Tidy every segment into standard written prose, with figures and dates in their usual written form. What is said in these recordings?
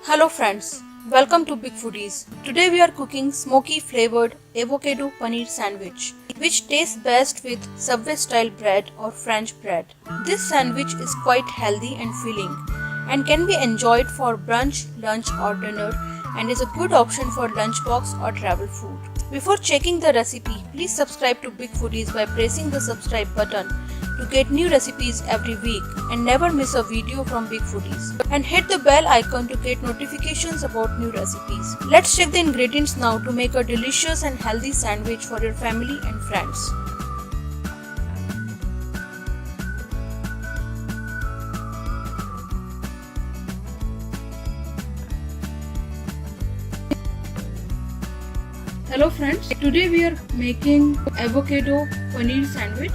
Hello friends, welcome to Big Foodies. Today we are cooking smoky flavored avocado paneer sandwich, which tastes best with Subway style bread or French bread. This sandwich is quite healthy and filling and can be enjoyed for brunch, lunch or dinner and is a good option for lunchbox or travel food. Before checking the recipe, please subscribe to Big Foodies by pressing the subscribe button to get new recipes every week and never miss a video from Big Foodies. And hit the bell icon to get notifications about new recipes. Let's check the ingredients now to make a delicious and healthy sandwich for your family and friends. Hello friends, today we are making avocado paneer sandwich.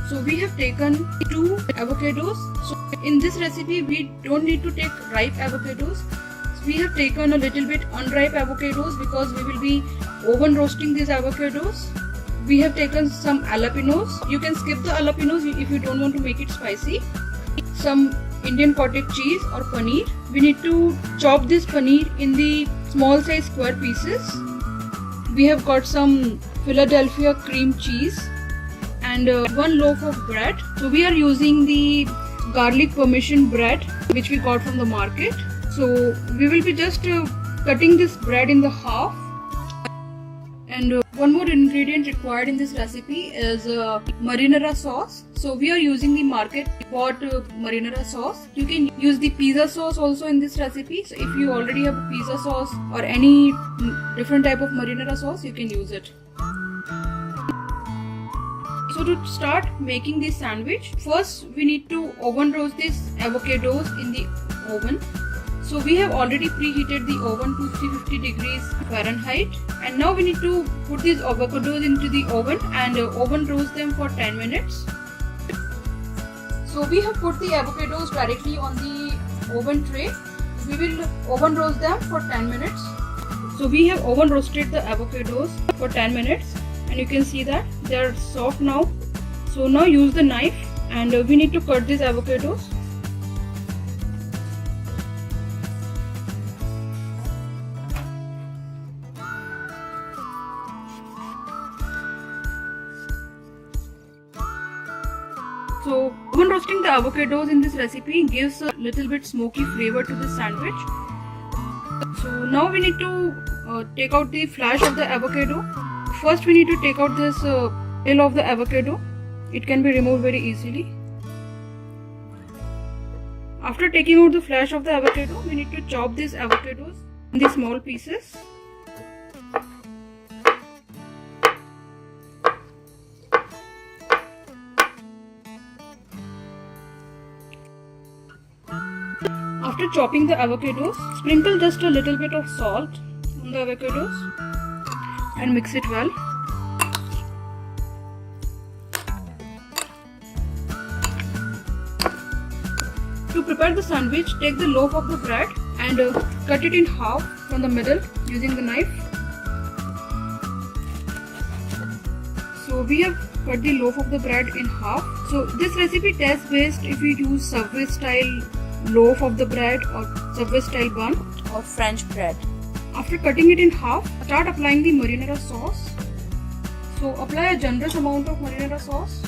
So we have taken 2 avocados. So in this recipe we don't need to take ripe avocados. So we have taken a little bit unripe avocados because we will be oven roasting these avocados. We have taken some jalapenos. You can skip the jalapenos if you don't want to make it spicy. Some Indian cottage cheese or paneer. We need to chop this paneer in the small size square pieces. We have got some Philadelphia cream cheese and 1 loaf of bread. So we are using the garlic parmesan bread which we got from the market. So we will be just cutting this bread in the half. And one more ingredient required in this recipe is marinara sauce. So we are using the market bought marinara sauce. You can use the pizza sauce also in this recipe. So if you already have a pizza sauce or any different type of marinara sauce, you can use it. So to start making this sandwich, first we need to oven roast these avocados in the oven. So we have already preheated the oven to 350 degrees Fahrenheit, and now we need to put these avocados into the oven and oven roast them for 10 minutes. So we have put the avocados directly on the oven tray. We will oven roast them for 10 minutes. So we have oven roasted the avocados for 10 minutes. And you can see that they are soft now. So now use the knife and we need to cut these avocados. So oven roasting the avocados in this recipe gives a little bit smoky flavor to the sandwich. So now we need to take out the flesh of the avocado. First we need to take out this peel of the avocado. It can be removed very easily. After taking out the flesh of the avocado, we need to chop these avocados in the small pieces. After chopping the avocados, sprinkle just a little bit of salt on the avocados and mix it well. To prepare the sandwich, take the loaf of the bread and cut it in half from the middle using the knife. So we have cut the loaf of the bread in half. So this recipe tastes best if you use Subway style loaf of the bread or Subway style bun or French bread. After cutting it in half, start applying the marinara sauce. So apply a generous amount of marinara sauce.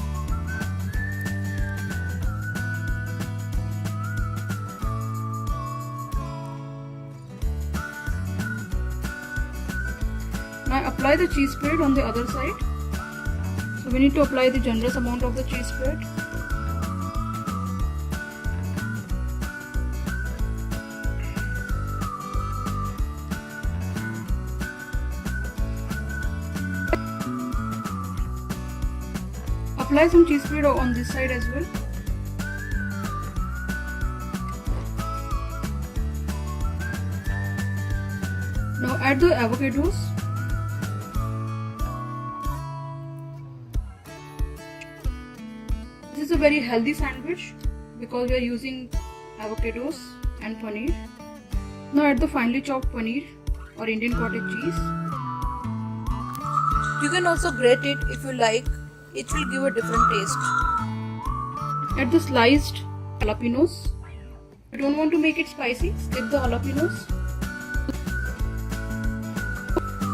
Now apply the cheese spread on the other side. So we need to apply the generous amount of the cheese spread. Apply some cheese spread on this side as well. Now add the avocados. This is a very healthy sandwich because we are using avocados and paneer. Now add the finely chopped paneer or Indian cottage cheese. You can also grate it if you like. It will give a different taste. Add the sliced jalapenos. If you don't want to make it spicy, skip the jalapenos.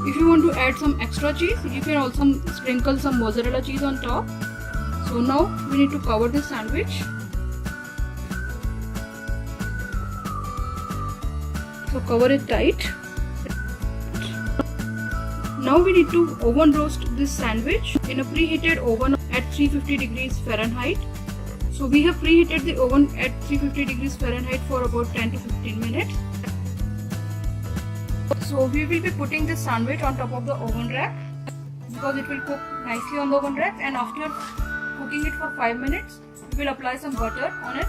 If you want to add some extra cheese, you can also sprinkle some mozzarella cheese on top. So now we need to cover this sandwich. So cover it tight. Now we need to oven roast this sandwich in a preheated oven at 350 degrees Fahrenheit. So we have preheated the oven at 350 degrees Fahrenheit for about 10 to 15 minutes. So we will be putting this sandwich on top of the oven rack because it will cook nicely on the oven rack, and after cooking it for 5 minutes, we will apply some butter on it.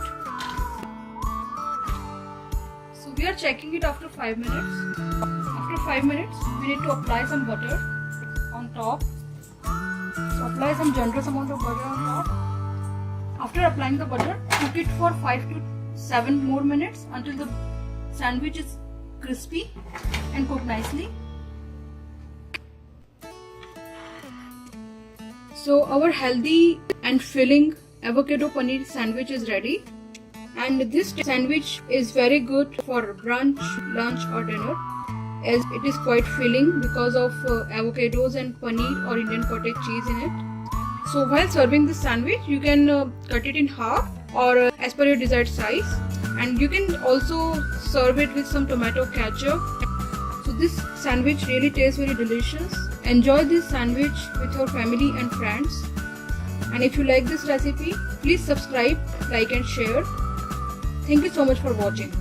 So we are checking it after 5 minutes. After 5 minutes, we need to apply some butter on top. So apply some generous amount of butter on top. After applying the butter, cook it for 5 to 7 more minutes until the sandwich is crispy and cooked nicely. So our healthy and filling avocado paneer sandwich is ready, and this sandwich is very good for brunch, lunch or dinner, as it is quite filling because of avocados and paneer or Indian cottage cheese in it. So while serving this sandwich, you can cut it in half or as per your desired size, and you can also serve it with some tomato ketchup. So this sandwich really tastes very delicious. Enjoy this sandwich with your family and friends. And if you like this recipe, please subscribe, like and share. Thank you so much for watching.